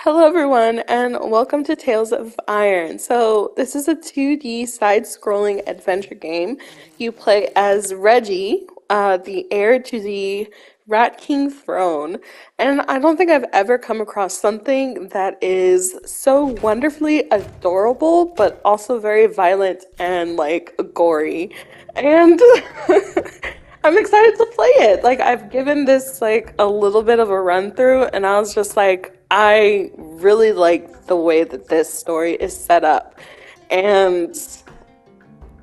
Hello, everyone, and welcome to Tales of Iron. So, this is a 2D side-scrolling adventure game. You play as Reggie, the heir to the Rat King throne. And I don't think I've ever come across something that is so wonderfully adorable, but also very violent and gory. And I'm excited to play it. Like I've given this like a little bit of a run through and I was just like I really like the way that this story is set up. And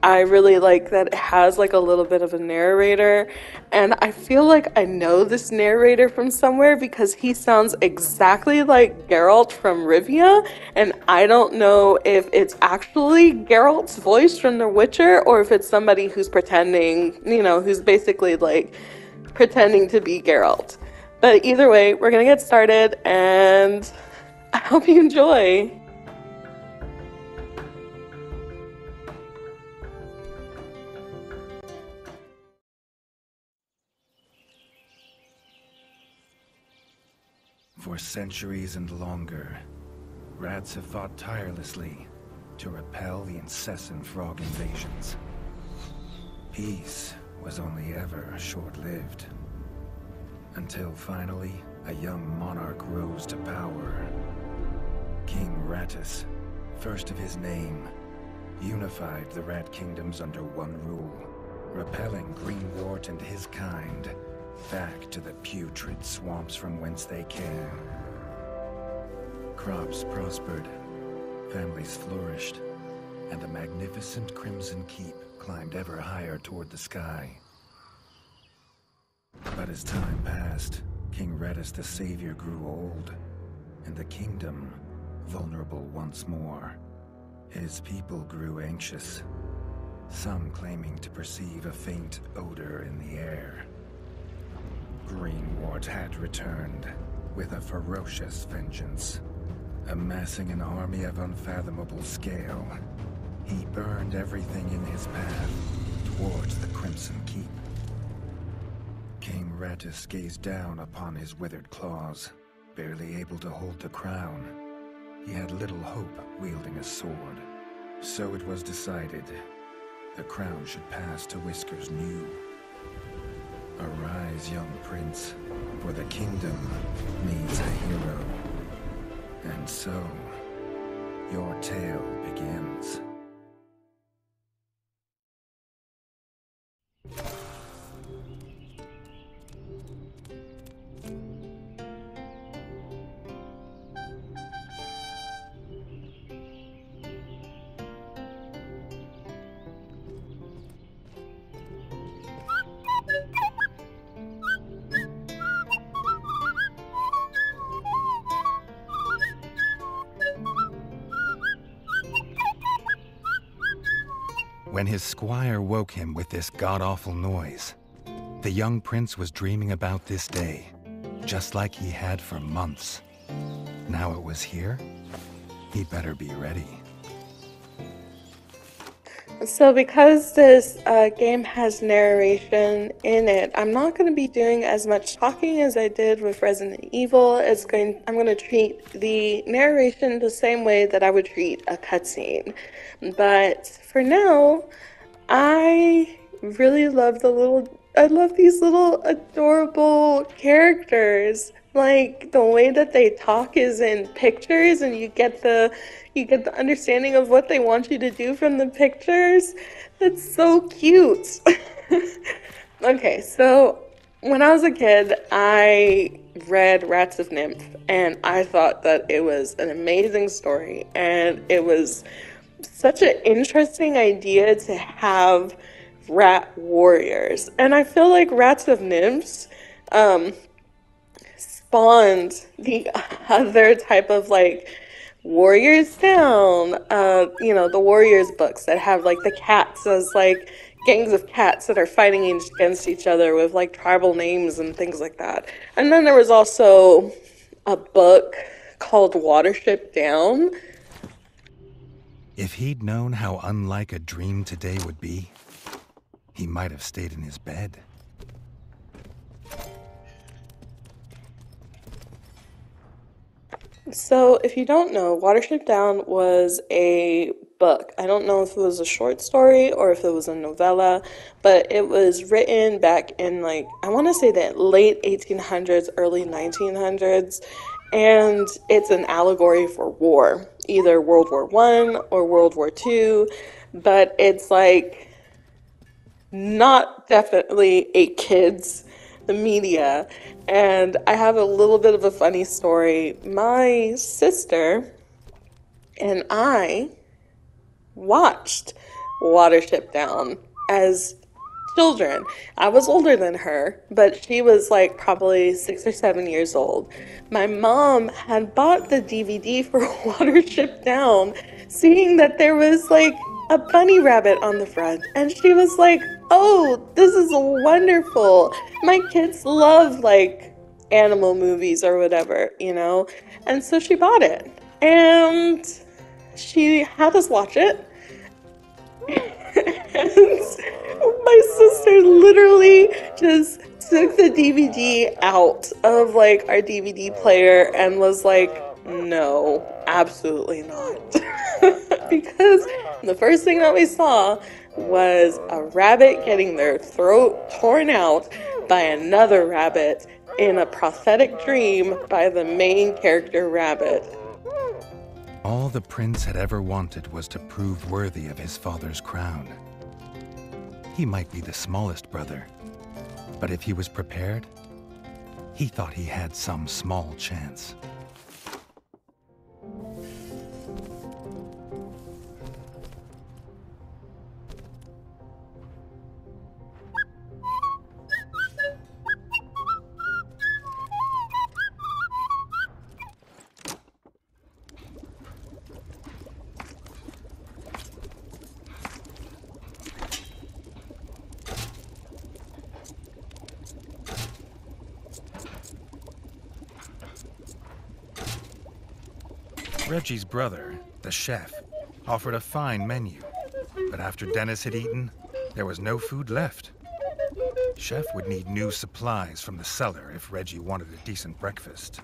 I really like that it has like a little bit of a narrator, and I feel like I know this narrator from somewhere because he sounds exactly like Geralt from Rivia, and I don't know if it's actually Geralt's voice from The Witcher or if it's somebody who's pretending, who's basically like pretending to be Geralt. But either way, we're gonna get started, and I hope you enjoy. For centuries and longer, rats have fought tirelessly to repel the incessant frog invasions. Peace was only ever short-lived, until finally a young monarch rose to power. King Rattus, first of his name, unified the rat kingdoms under one rule, repelling Greenwort and his kind back to the putrid swamps from whence they came. Crops prospered, families flourished, and the magnificent Crimson Keep climbed ever higher toward the sky. But as time passed, King Rattus the Savior grew old, and the kingdom vulnerable once more. His people grew anxious, some claiming to perceive a faint odor in the air. Greenwort had returned with a ferocious vengeance. Amassing an army of unfathomable scale, he burned everything in his path towards the Crimson Keep. King Rattus gazed down upon his withered claws, barely able to hold the crown. He had little hope wielding a sword, so it was decided the crown should pass to Whisker's new. Arise, young prince, for the kingdom needs a hero. And so, your tale begins. When his squire woke him with this god-awful noise, the young prince was dreaming about this day, just like he had for months. Now it was here, he better be ready. So because this game has narration in it, I'm not going to be doing as much talking as I did with Resident Evil. I'm going to treat the narration the same way that I would treat a cutscene. But for now, I really love I love these little adorable characters. Like the way that they talk is in pictures and you get the understanding of what they want you to do from the pictures. It's so cute. Okay, so when I was a kid, I read Rats of Nymph and I thought that it was an amazing story, and it was such an interesting idea to have rat warriors. And I feel like Rats of Nymphs spawned the other type of like warriors down. The warriors books that have like the cats as like gangs of cats that are fighting against each other with like tribal names and things like that. And then there was also a book called Watership Down. If he'd known how unlike a dream today would be, he might have stayed in his bed. So, if you don't know, Watership Down was a book. I don't know if it was a short story or if it was a novella, but it was written back in like, I want to say that late 1800s, early 1900s, and it's an allegory for war, either World War One or World War Two, but it's like not definitely a kids media. And I have a little bit of a funny story. My sister and I watched Watership Down as children. I was older than her, but she was like probably 6 or 7 years old. My mom had bought the DVD for Watership Down, seeing that there was like a bunny rabbit on the front, and she was like, "Oh, this is wonderful. My kids love like animal movies or whatever, you know?" And so she bought it. And she had us watch it. And my sister literally just took the DVD out of like our DVD player and was like, no, absolutely not. Because the first thing that we saw was a rabbit getting their throat torn out by another rabbit in a prosthetic dream by the main character rabbit. All the prince had ever wanted was to prove worthy of his father's crown. He might be the smallest brother, but if he was prepared, he thought he had some small chance. Reggie's brother, the chef, offered a fine menu, but after Dennis had eaten, there was no food left. Chef would need new supplies from the cellar if Reggie wanted a decent breakfast.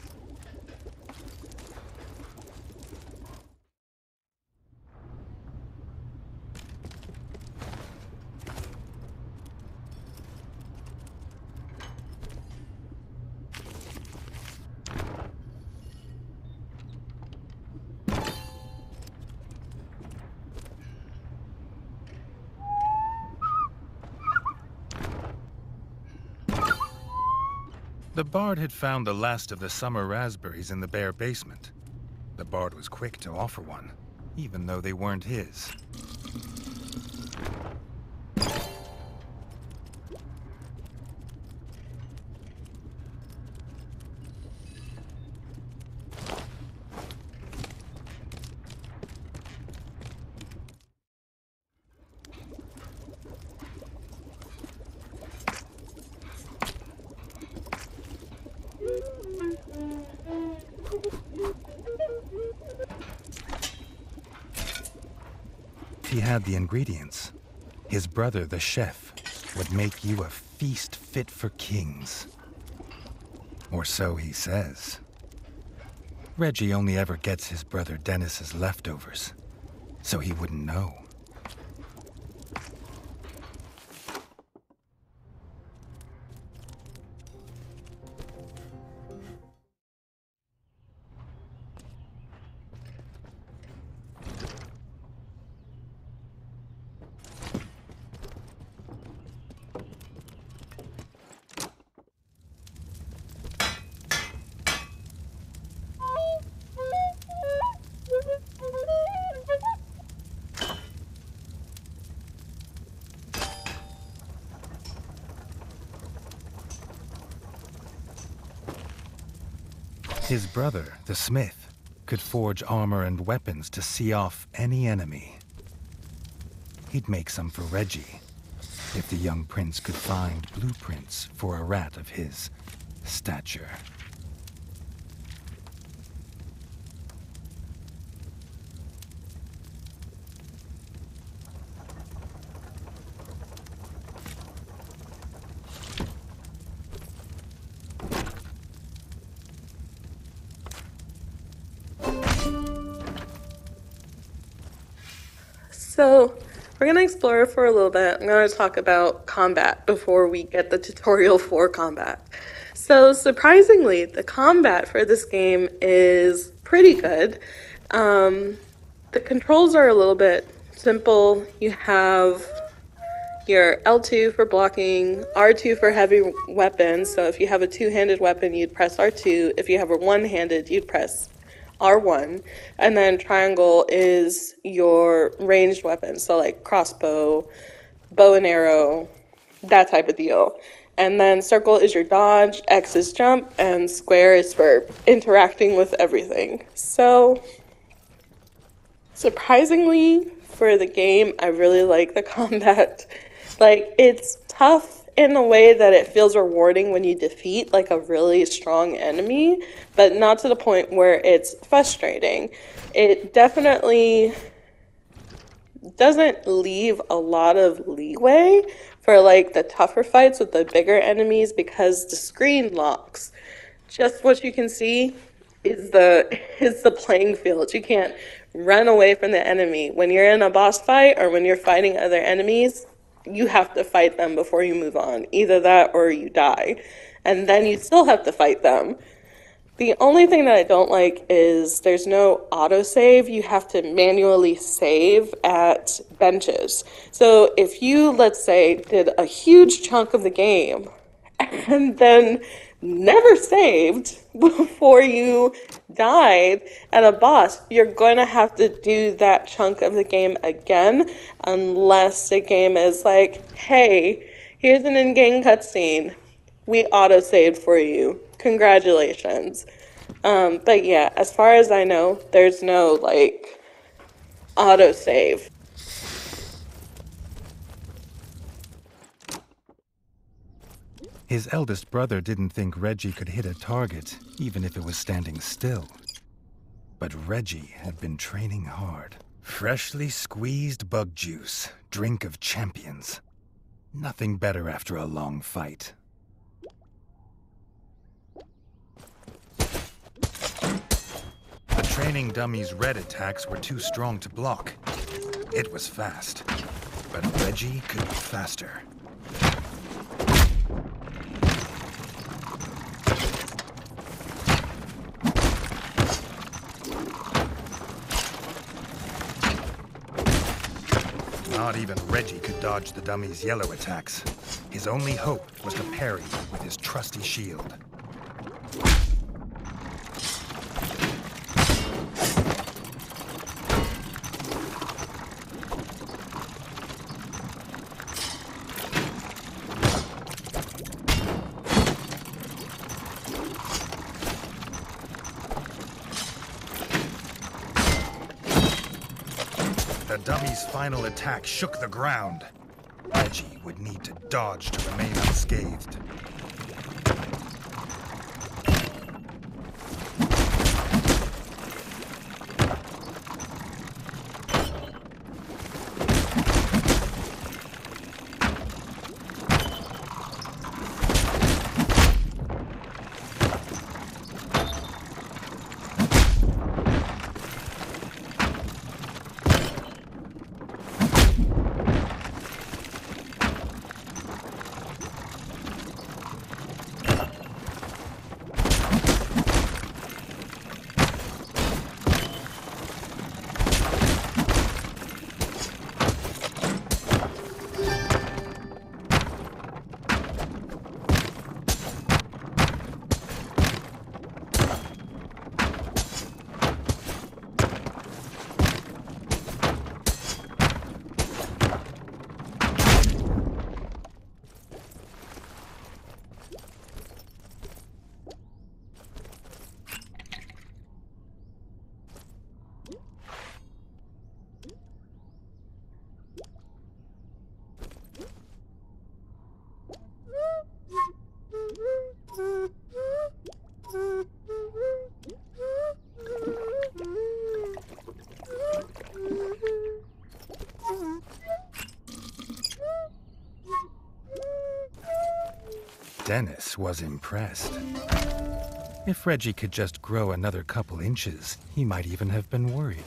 The bard had found the last of the summer raspberries in the bare basement. The bard was quick to offer one, even though they weren't his. He had the ingredients. His brother, the chef, would make you a feast fit for kings. Or so he says. Reggie only ever gets his brother Dennis's leftovers, so he wouldn't know. His brother, the smith, could forge armor and weapons to see off any enemy. He'd make some for Reggie, if the young prince could find blueprints for a rat of his stature. So, we're going to explore for a little bit. I'm going to talk about combat before we get the tutorial for combat. So, surprisingly, the combat for this game is pretty good. The controls are a little bit simple. You have your L2 for blocking, R2 for heavy weapons. So if you have a two-handed weapon, you'd press R2. If you have a one-handed, you'd press R1. And then triangle is your ranged weapons. So like crossbow, bow and arrow, that type of deal. And then circle is your dodge, X is jump, and square is for interacting with everything. So surprisingly, for the game, I really like the combat. Like, it's tough in a way that it feels rewarding when you defeat, like, a really strong enemy, but not to the point where it's frustrating. It definitely doesn't leave a lot of leeway for, like, the tougher fights with the bigger enemies because the screen locks. Just what you can see is the playing field. You can't run away from the enemy. When you're in a boss fight or when you're fighting other enemies, you have to fight them before you move on. Either that or you die. And then you still have to fight them. The only thing that I don't like is there's no autosave. You have to manually save at benches. So if you, let's say, did a huge chunk of the game and then never saved before you died at a boss, you're going to have to do that chunk of the game again unless the game is like, hey, here's an in-game cutscene. We auto-saved for you. Congratulations. But yeah, as far as I know, there's no, like, auto-save. His eldest brother didn't think Reggie could hit a target, even if it was standing still. But Reggie had been training hard. Freshly squeezed bug juice, drink of champions. Nothing better after a long fight. The training dummy's red attacks were too strong to block. It was fast, but Reggie could be faster. Not even Reggie could dodge the dummy's yellow attacks. His only hope was to parry with his trusty shield. The dummy's final attack shook the ground. Reggie would need to dodge to remain unscathed. Dennis was impressed. If Reggie could just grow another couple inches, he might even have been worried.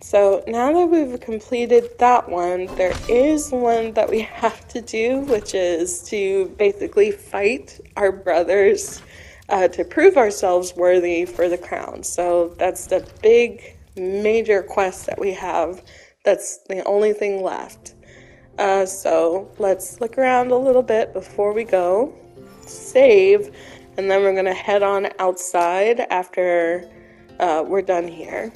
So now that we've completed that one, there is one that we have to do, which is to basically fight our brothers to prove ourselves worthy for the crown. So that's the big major quest that we have. That's the only thing left. So let's look around a little bit before we go, save, and then we're going to head on outside after we're done here.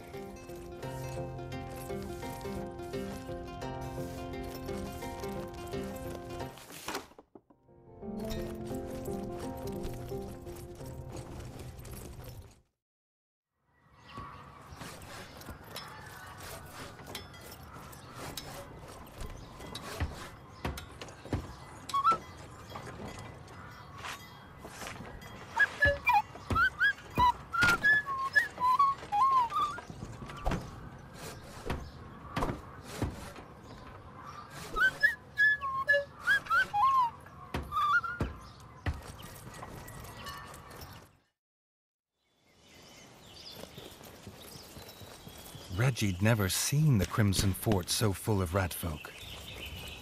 Reggie'd never seen the Crimson Fort so full of ratfolk.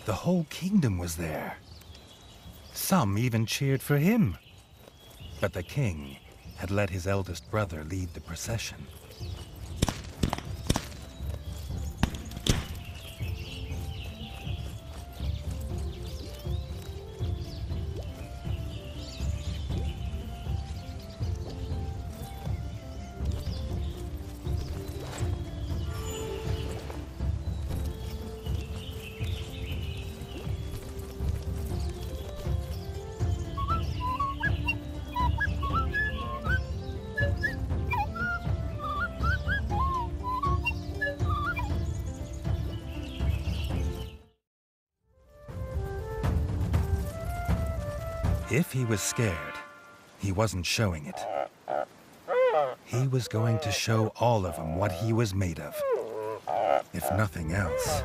The whole kingdom was there. Some even cheered for him. But the king had let his eldest brother lead the procession. If he was scared, he wasn't showing it. He was going to show all of them what he was made of. If nothing else,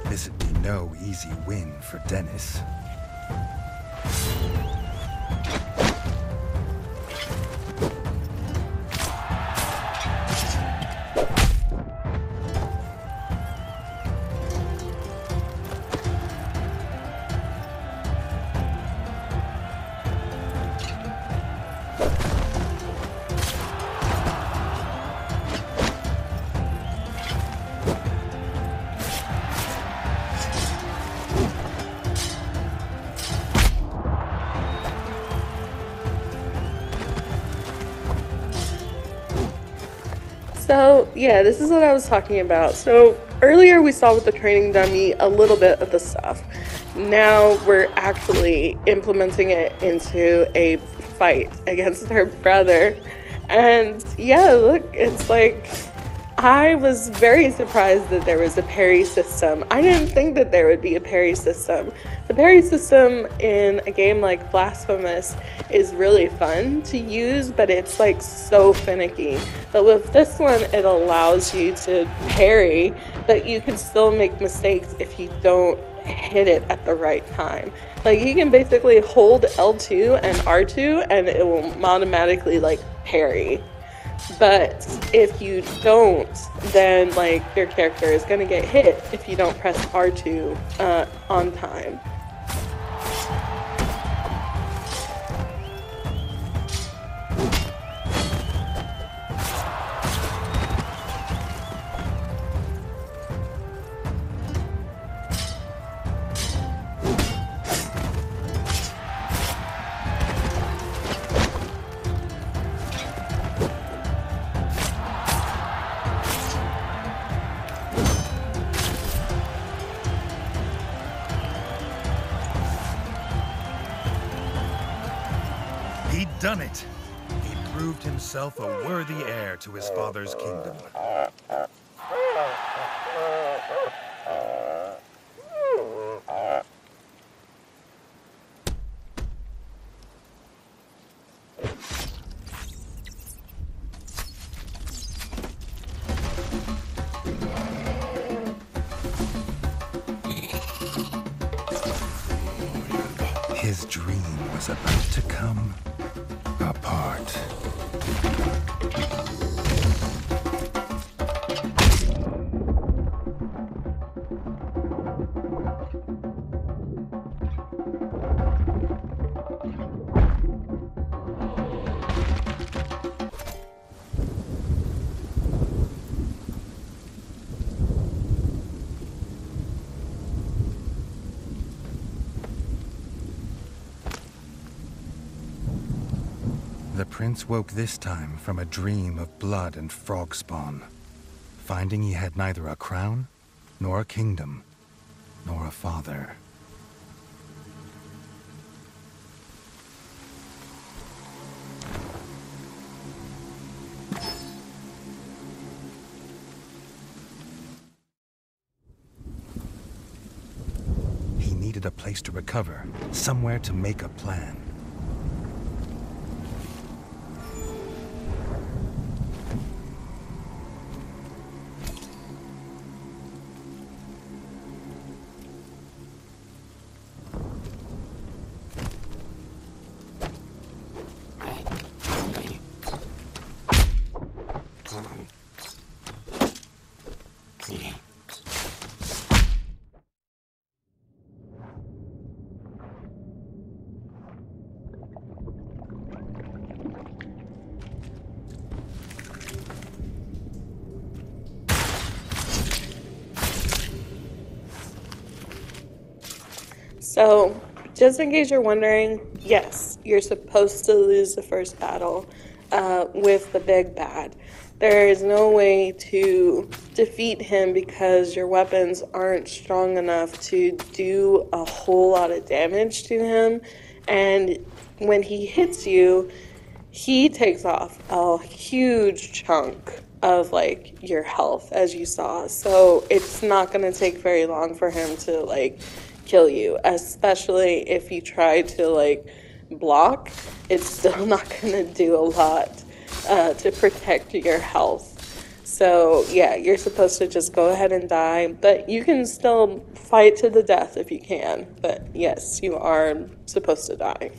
this'd be no easy win for Dennis. So yeah, this is what I was talking about. So earlier we saw with the training dummy a little bit of the stuff. Now we're actually implementing it into a fight against her brother. And yeah, look, it's like I was very surprised that there was a parry system. I didn't think that there would be a parry system. The parry system in a game like Blasphemous is really fun to use, but it's like so finicky. But with this one, it allows you to parry, but you can still make mistakes if you don't hit it at the right time. Like you can basically hold L2 and R2 and it will automatically like parry. But if you don't, then like your character is going to get hit if you don't press R2 on time. He'd done it. He proved himself a worthy heir to his father's kingdom. His dream was about to come apart. Prince woke this time from a dream of blood and frog spawn, finding he had neither a crown, nor a kingdom, nor a father. He needed a place to recover, somewhere to make a plan. So, just in case you're wondering, yes, you're supposed to lose the first battle with the big bad. There is no way to defeat him because your weapons aren't strong enough to do a whole lot of damage to him. And when he hits you, he takes off a huge chunk of like your health, as you saw. So it's not going to take very long for him to like kill you, especially if you try to like block. It's still not going to do a lot to protect your health. So yeah, you're supposed to just go ahead and die, but you can still fight to the death if you can. But yes, you are supposed to die.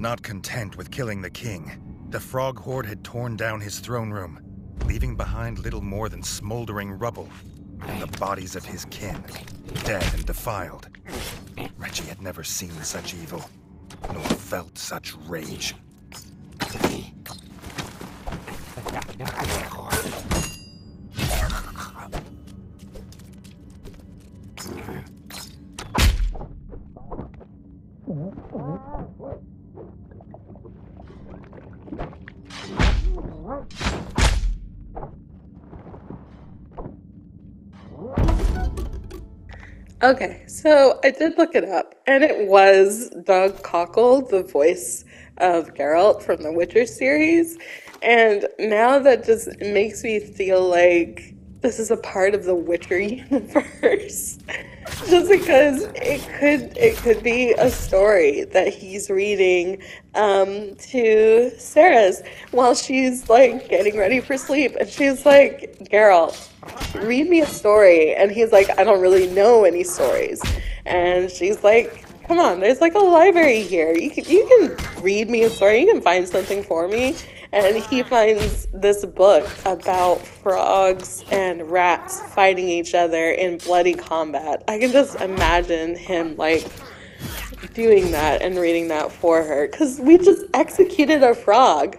Not content with killing the king, the frog horde had torn down his throne room, leaving behind little more than smoldering rubble and the bodies of his kin, dead and defiled. Reggie had never seen such evil, nor felt such rage. Okay, so I did look it up, and it was Doug Cockle, the voice of Geralt from the Witcher series. And now that just makes me feel like this is a part of the Witcher universe. Just because it could be a story that he's reading to Sarah's while she's like getting ready for sleep, and she's like, Geralt, read me a story. And he's like, I don't really know any stories. And she's like, come on, there's like a library here. You can read me a story. You can find something for me. And he finds this book about frogs and rats fighting each other in bloody combat. I can just imagine him like doing that and reading that for her, because we just executed a frog.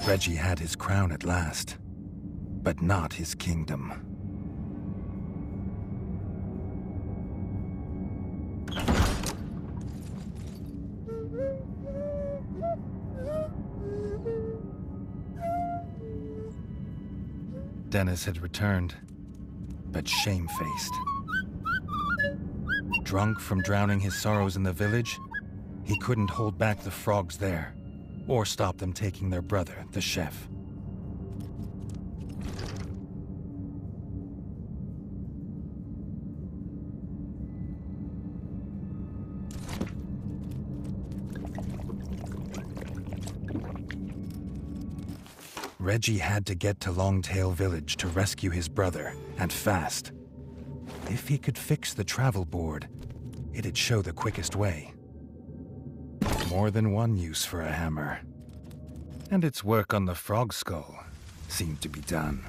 Reggie had his crown at last, but not his kingdom. Dennis had returned, but shamefaced. Drunk from drowning his sorrows in the village, he couldn't hold back the frogs there, or stop them taking their brother, the chef. Reggie had to get to Longtail Village to rescue his brother, and fast. If he could fix the travel board, it'd show the quickest way. More than one use for a hammer. And its work on the frog skull seemed to be done.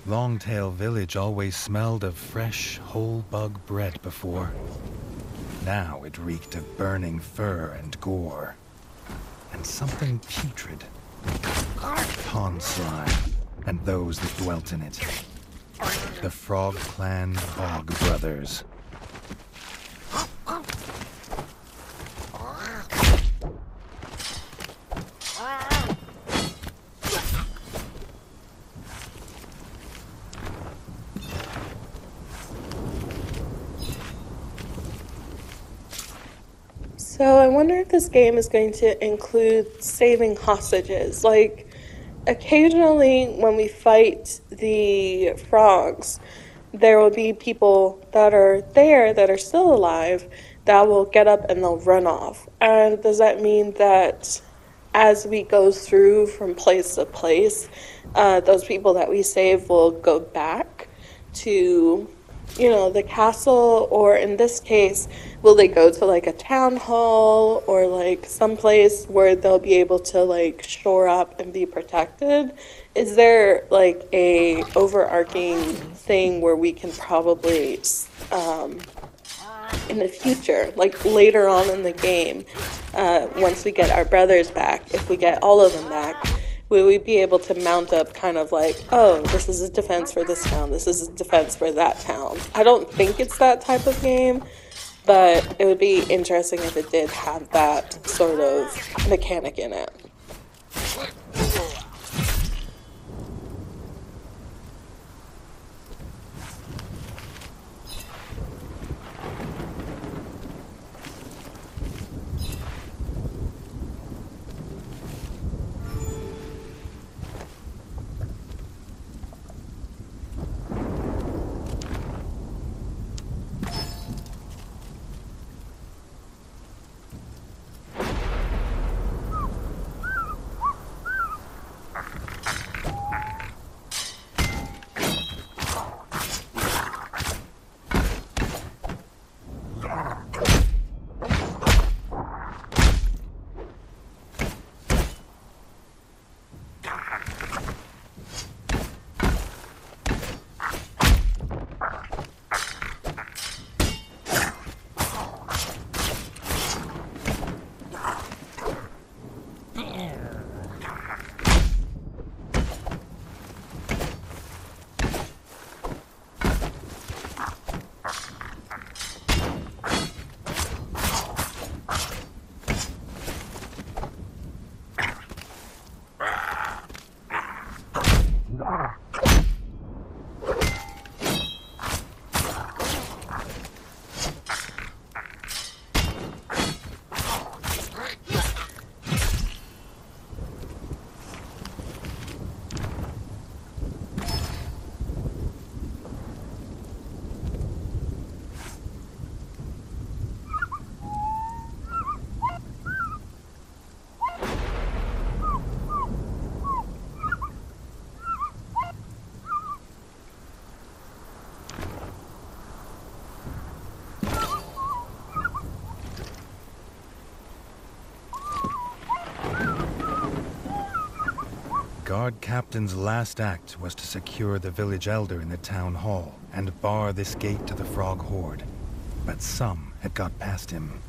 Longtail Village always smelled of fresh, whole bug bread before. Now it reeked of burning fur and gore. And something putrid. Pond slime, and those that dwelt in it. The Frog Clan Bog Brothers. So I wonder if this game is going to include saving hostages. Like, occasionally when we fight the frogs, there will be people that are there that are still alive that will get up and they'll run off. And does that mean that as we go through from place to place, those people that we save will go back to, the castle? Or in this case, will they go to like a town hall or like someplace where they'll be able to like shore up and be protected? Is there like a overarching thing where we can probably in the future, like later on in the game, once we get our brothers back, if we get all of them back, will we be able to mount up kind of like, oh, this is a defense for this town, this is a defense for that town? I don't think it's that type of game, but it would be interesting if it did have that sort of mechanic in it. Guard Captain's last act was to secure the village elder in the town hall and bar this gate to the frog horde. But some had got past him.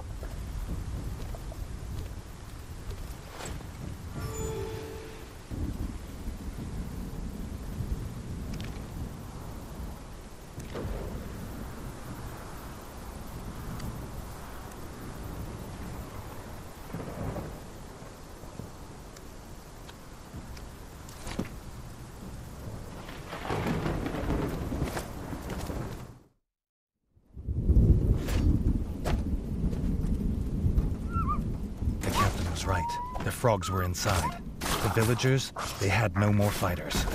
Right. The frogs were inside. The villagers, they had no more fighters.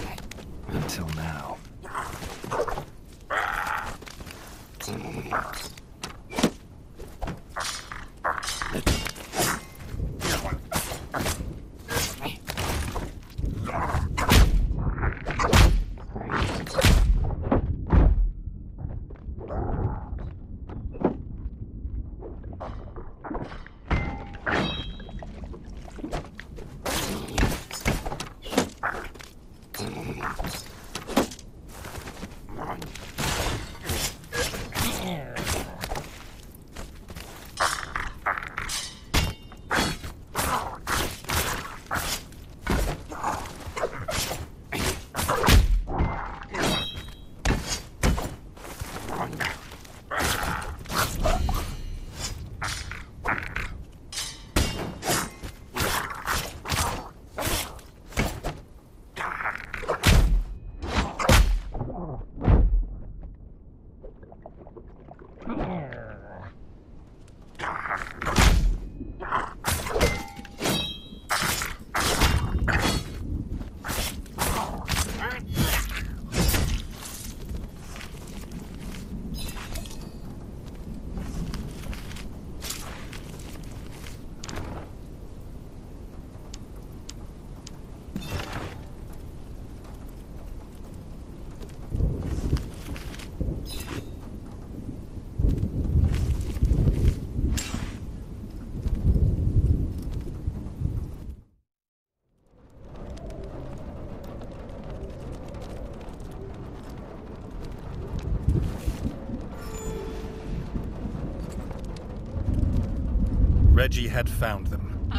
Until now. Reggie had found them.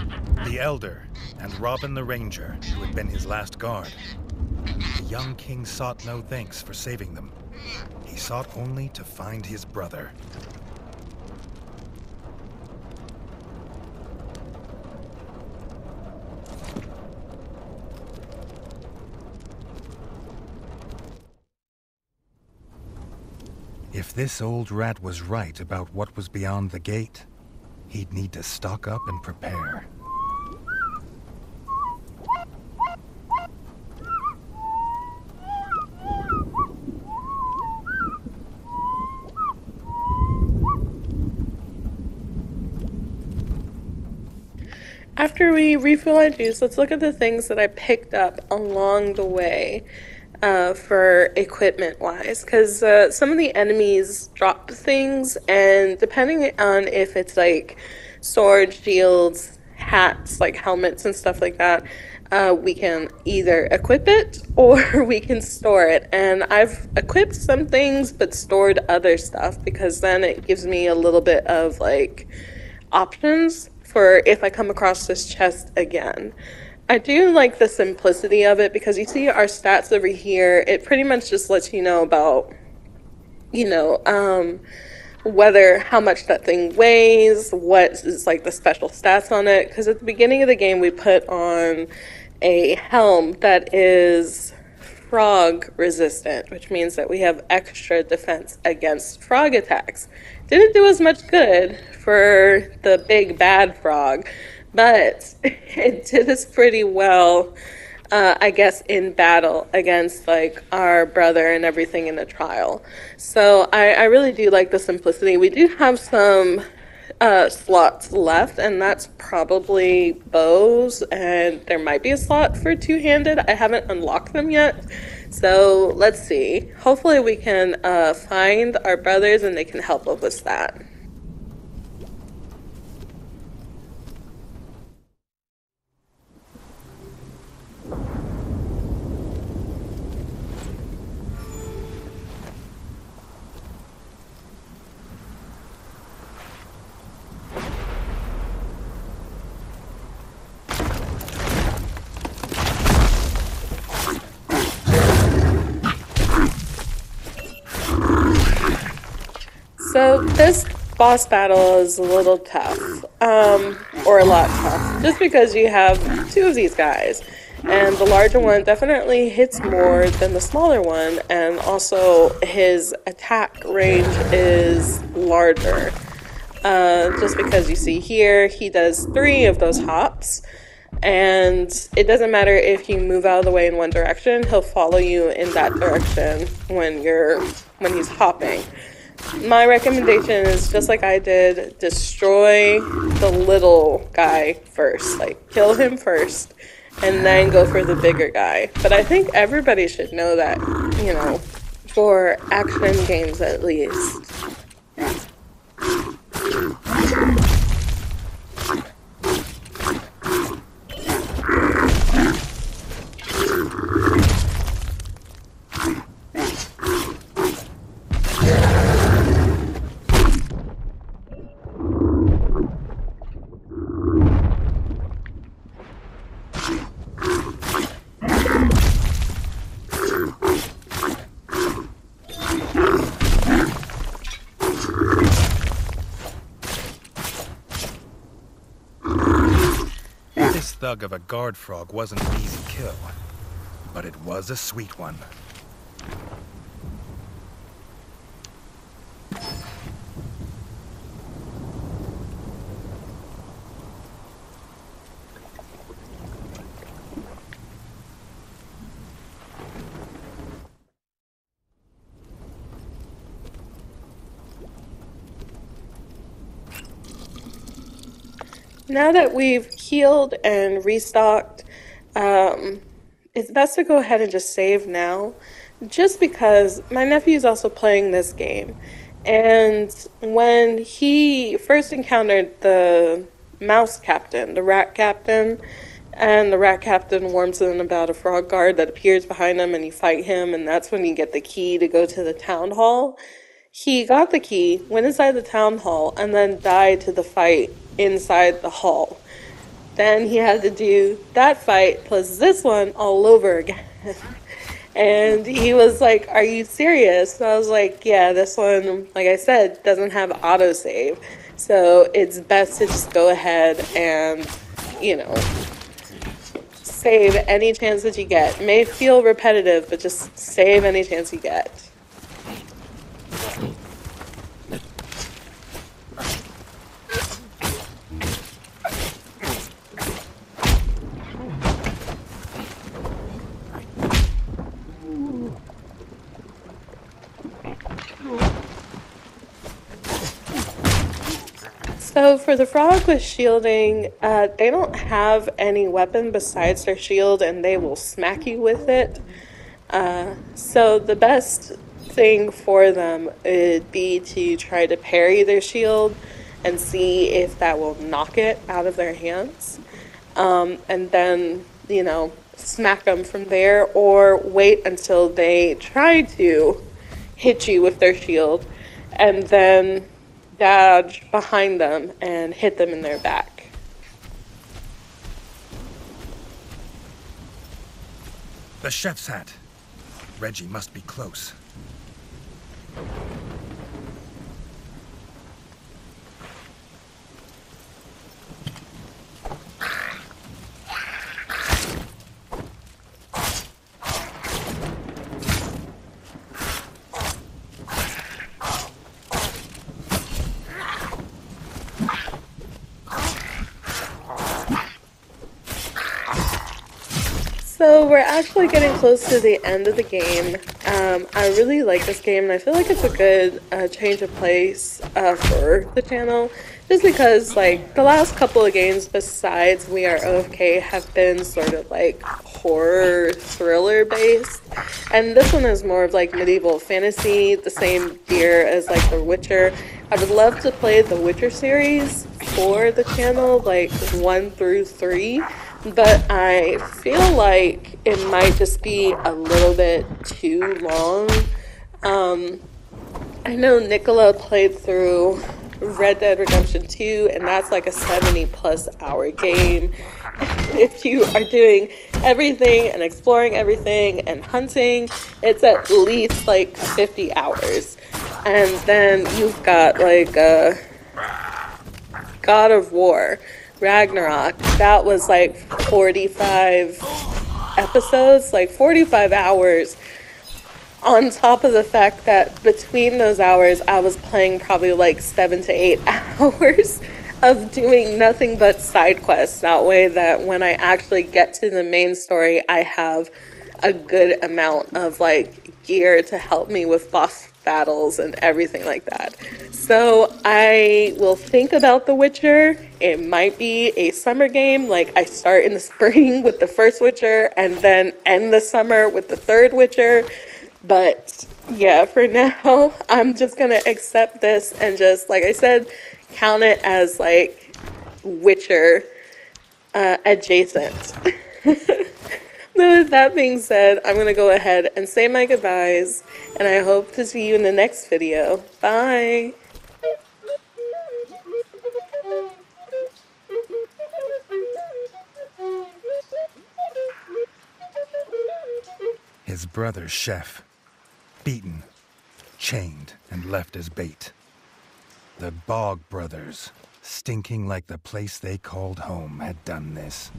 The Elder and Robin the Ranger, who had been his last guard. The young king sought no thanks for saving them. He sought only to find his brother. If this old rat was right about what was beyond the gate, he'd need to stock up and prepare. After we refill our juice, let's look at the things that I picked up along the way for equipment wise. Because some of the enemies drop things, and depending on if it's like sword, shields, hats, like helmets and stuff like that, we can either equip it or we can store it. And I've equipped some things but stored other stuff because then it gives me a little bit of like options for if I come across this chest again. I do like the simplicity of it because you see our stats over here. It pretty much just lets you know about, you know, whether how much that thing weighs, what is like the special stats on it. Because at the beginning of the game, we put on a helm that is frog resistant, which means that we have extra defense against frog attacks. Didn't do as much good for the big bad frog, but it did us pretty well, I guess, in battle against like our brother and everything in the trial. So I really do like the simplicity. We do have some slots left, and that's probably bows, and there might be a slot for two-handed. I haven't unlocked them yet, so let's see. Hopefully we can find our brothers and they can help us with that. So this boss battle is a little tough, or a lot tough, just because you have two of these guys, and the larger one definitely hits more than the smaller one, and also his attack range is larger. Just because you see here, he does 3 of those hops, and it doesn't matter if you move out of the way in one direction, he'll follow you in that direction when he's hopping. My recommendation is, just like I did, destroy the little guy first. Like, kill him first, and then go for the bigger guy. But I think everybody should know that, you know, for action games at least. This thug of a guard frog wasn't an easy kill, but it was a sweet one. Now that we've healed and restocked, it's best to go ahead and just save now, just because my nephew's also playing this game. And when he first encountered the mouse captain, the rat captain, and the rat captain warns him about a frog guard that appears behind him, and you fight him, and that's when you get the key to go to the town hall. He got the key, went inside the town hall, and then died to the fight inside the hall. Then he had to do that fight plus this one all over again. And he was like, "Are you serious?" And I was like, "Yeah, this one, like I said, doesn't have autosave. So it's best to just go ahead and, you know, save any chance that you get. It may feel repetitive, but just save any chance you get." So for the frog with shielding, they don't have any weapon besides their shield, and they will smack you with it. So the best thing for them would be to try to parry their shield and see if that will knock it out of their hands. And then, you know, smack them from there, or wait until they try to hit you with their shield and then dodge behind them and hit them in their back. The chef's hat. Reggie must be close. So we're actually getting close to the end of the game. I really like this game, and I feel like it's a good change of pace for the channel, just because like the last couple of games besides We Are OFK have been sort of like horror thriller based, and this one is more of like medieval fantasy, the same gear as like The Witcher. I would love to play the Witcher series for the channel, like 1 through 3. But I feel like it might just be a little bit too long. I know Nicola played through Red Dead Redemption 2, and that's like a 70+ hour game. If you are doing everything and exploring everything and hunting, it's at least like 50 hours. And then you've got like God of War, Ragnarok, that was like 45 episodes, like 45 hours, on top of the fact that between those hours I was playing probably like 7 to 8 hours of doing nothing but side quests. That way that when I actually get to the main story, I have a good amount of like gear to help me with boss battles and everything like that. So I will think about The Witcher. It might be a summer game, like I start in the spring with the first Witcher and then end the summer with the third Witcher. But yeah, for now, I'm just gonna accept this and just, like I said, count it as like Witcher adjacent. With that being said, I'm going to go ahead and say my goodbyes, and I hope to see you in the next video. Bye! His brother, Chef, beaten, chained, and left as bait. The Bog brothers, stinking like the place they called home, had done this.